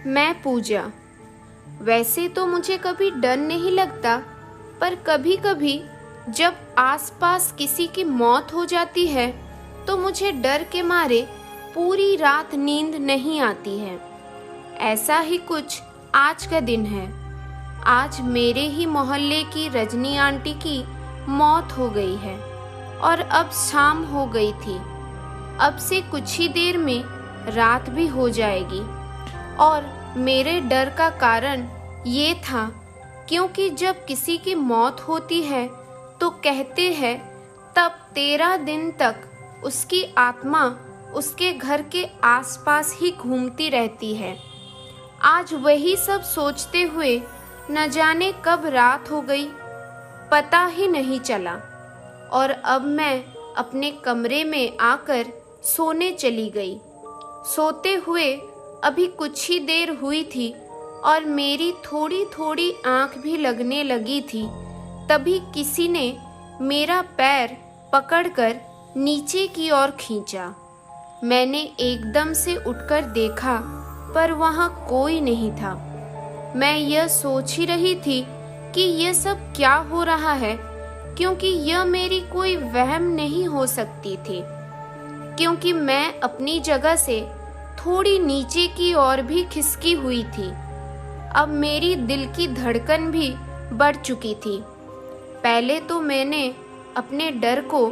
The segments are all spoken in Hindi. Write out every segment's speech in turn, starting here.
मैं पूजा। वैसे तो मुझे कभी डर नहीं लगता, पर कभी कभी जब आसपास किसी की मौत हो जाती है तो मुझे डर के मारे पूरी रात नींद नहीं आती है। ऐसा ही कुछ आज का दिन है। आज मेरे ही मोहल्ले की रजनी आंटी की मौत हो गई है और अब शाम हो गई थी। अब से कुछ ही देर में रात भी हो जाएगी और मेरे डर का कारण ये था क्योंकि जब किसी की मौत होती है तो कहते हैं तब 13 दिन तक उसकी आत्मा उसके घर के आसपास ही घूमती रहती है। आज वही सब सोचते हुए न जाने कब रात हो गई, पता ही नहीं चला और अब मैं अपने कमरे में आकर सोने चली गई। सोते हुए अभी कुछ ही देर हुई थी और मेरी थोड़ी थोड़ी आंख भी लगने लगी थी, तभी किसी ने मेरा पैर पकड़कर नीचे की ओर खींचा। मैंने एकदम से उठकर देखा पर वहाँ कोई नहीं था। मैं यह सोच ही रही थी कि यह सब क्या हो रहा है, क्योंकि यह मेरी कोई वहम नहीं हो सकती थी, क्योंकि मैं अपनी जगह से थोड़ी नीचे की ओर भी खिसकी हुई थी। अब मेरी दिल की धड़कन भी बढ़ चुकी थी। पहले तो मैंने अपने डर को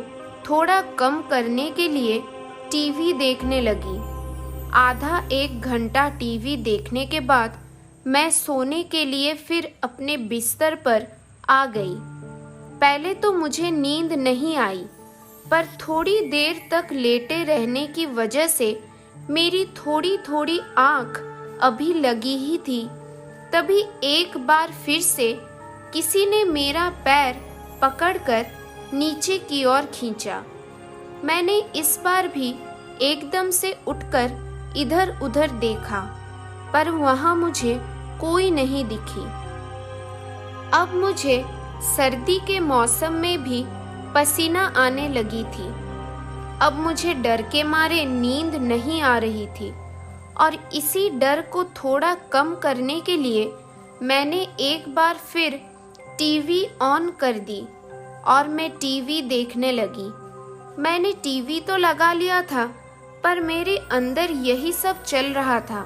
थोड़ा कम करने के लिए टीवी देखने लगी। आधा एक घंटा टीवी देखने के बाद मैं सोने के लिए फिर अपने बिस्तर पर आ गई। पहले तो मुझे नींद नहीं आई, पर थोड़ी देर तक लेटे रहने की वजह से मेरी थोड़ी थोड़ी आंख अभी लगी ही थी। तभी एक बार फिर से किसी ने मेरा पैर पकड़कर नीचे की ओर खींचा। मैंने इस बार भी एकदम से उठकर इधर उधर देखा, पर वहां मुझे कोई नहीं दिखी। अब मुझे सर्दी के मौसम में भी पसीना आने लगी थी। अब मुझे डर के मारे नींद नहीं आ रही थी और इसी डर को थोड़ा कम करने के लिए मैंने एक बार फिर टीवी ऑन कर दी और मैं टीवी देखने लगी। मैंने टीवी तो लगा लिया था, पर मेरे अंदर यही सब चल रहा था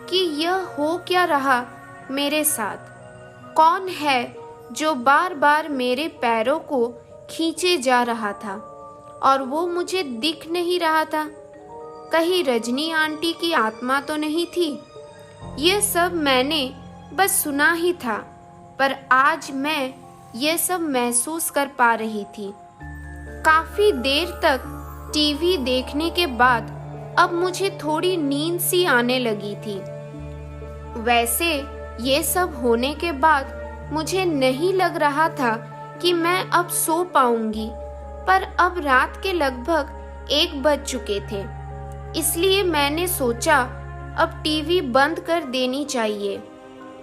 कि यह हो क्या रहा मेरे साथ। कौन है जो बार बार मेरे पैरों को खींचे जा रहा था और वो मुझे दिख नहीं रहा था। कहीं रजनी आंटी की आत्मा तो नहीं थी। यह सब मैंने बस सुना ही था, पर आज मैं यह सब महसूस कर पा रही थी। काफी देर तक टीवी देखने के बाद अब मुझे थोड़ी नींद सी आने लगी थी। वैसे ये सब होने के बाद मुझे नहीं लग रहा था कि मैं अब सो पाऊंगी, पर अब रात के लगभग 1 बज चुके थे, इसलिए मैंने सोचा अब टीवी बंद कर देनी चाहिए।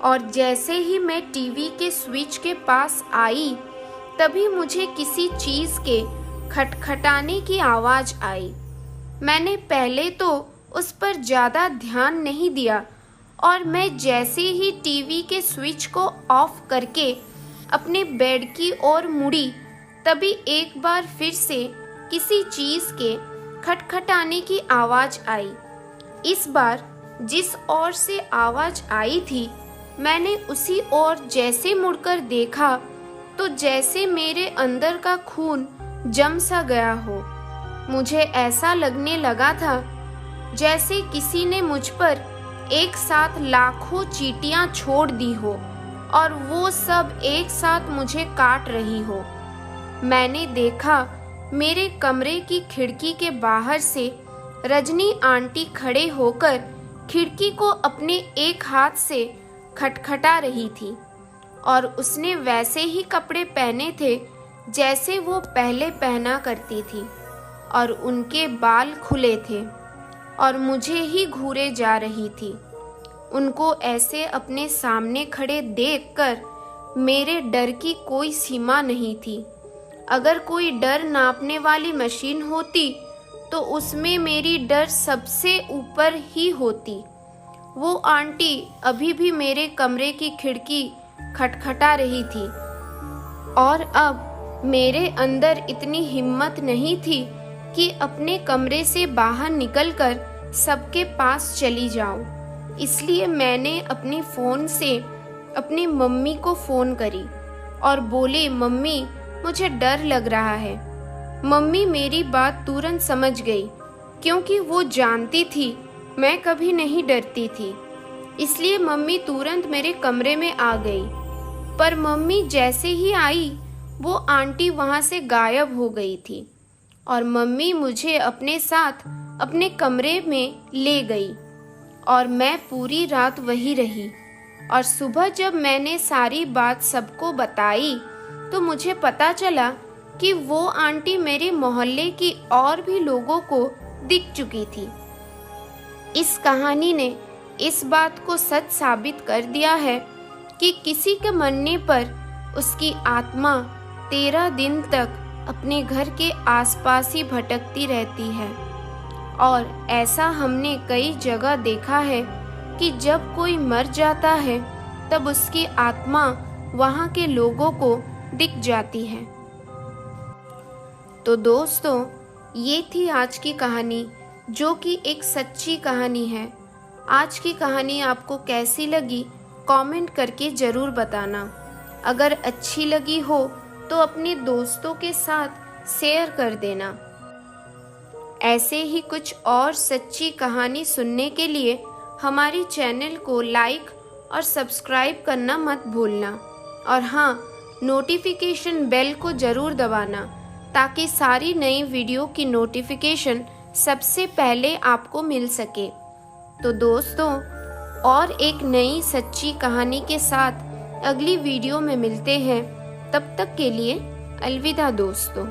और जैसे ही मैं टीवी के स्विच के पास आई, तभी मुझे किसी चीज के खटखटाने की आवाज आई। मैंने पहले तो उस पर ज्यादा ध्यान नहीं दिया और मैं जैसे ही टीवी के स्विच को ऑफ करके अपने बेड की ओर मुड़ी, तभी एक बार फिर से किसी चीज के खटखटाने की आवाज आई। इस बार जिस ओर से आवाज आई थी, मैंने उसी ओर जैसे मुड़कर देखा तो जैसे मेरे अंदर का खून जम सा गया हो। मुझे ऐसा लगने लगा था जैसे किसी ने मुझ पर एक साथ लाखों चींटियां छोड़ दी हो और वो सब एक साथ मुझे काट रही हो। मैंने देखा मेरे कमरे की खिड़की के बाहर से रजनी आंटी खड़े होकर खिड़की को अपने एक हाथ से खटखटा रही थी और उसने वैसे ही कपड़े पहने थे जैसे वो पहले पहना करती थी और उनके बाल खुले थे और मुझे ही घूरे जा रही थी। उनको ऐसे अपने सामने खड़े देखकर मेरे डर की कोई सीमा नहीं थी। अगर कोई डर नापने वाली मशीन होती तो उसमें मेरी डर सबसे ऊपर ही होती वो आंटी अभी भी मेरे कमरे की खिड़की खटखटा रही थी और अब मेरे अंदर इतनी हिम्मत नहीं थी कि अपने कमरे से बाहर निकलकर सबके पास चली जाऊं। इसलिए मैंने अपने फ़ोन से अपनी मम्मी को फ़ोन करी और बोले, मम्मी मुझे डर लग रहा है। मम्मी मेरी बात तुरंत समझ गई क्योंकि वो जानती थी मैं कभी नहीं डरती थी। इसलिए मम्मी तुरंत मेरे कमरे में आ गई। पर मम्मी जैसे ही आई वो आंटी वहाँ से गायब हो गई थी और मम्मी मुझे अपने साथ अपने कमरे में ले गई और मैं पूरी रात वहीं रही। और सुबह जब मैंने सारी बात सबको बताई तो मुझे पता चला कि वो आंटी मेरे मोहल्ले की और भी लोगों को दिख चुकी थी। इस कहानी ने इस बात को सच साबित कर दिया है कि किसी के मरने पर उसकी आत्मा 13 दिन तक अपने घर के आसपास ही भटकती रहती है। और ऐसा हमने कई जगह देखा है कि जब कोई मर जाता है तब उसकी आत्मा वहाँ के लोगों को दिख जाती है। तो दोस्तों, ये थी आज की कहानी, जो कि एक सच्ची कहानी है। आज की कहानी आपको कैसी लगी कमेंट करके ज़रूर बताना। अगर अच्छी लगी हो तो अपने दोस्तों के साथ शेयर कर देना। ऐसे ही कुछ और सच्ची कहानी सुनने के लिए हमारी चैनल को लाइक और सब्सक्राइब करना मत भूलना। और हाँ, नोटिफिकेशन बेल को ज़रूर दबाना ताकि सारी नई वीडियो की नोटिफिकेशन सबसे पहले आपको मिल सके। तो दोस्तों, और एक नई सच्ची कहानी के साथ अगली वीडियो में मिलते हैं। तब तक के लिए अलविदा दोस्तों।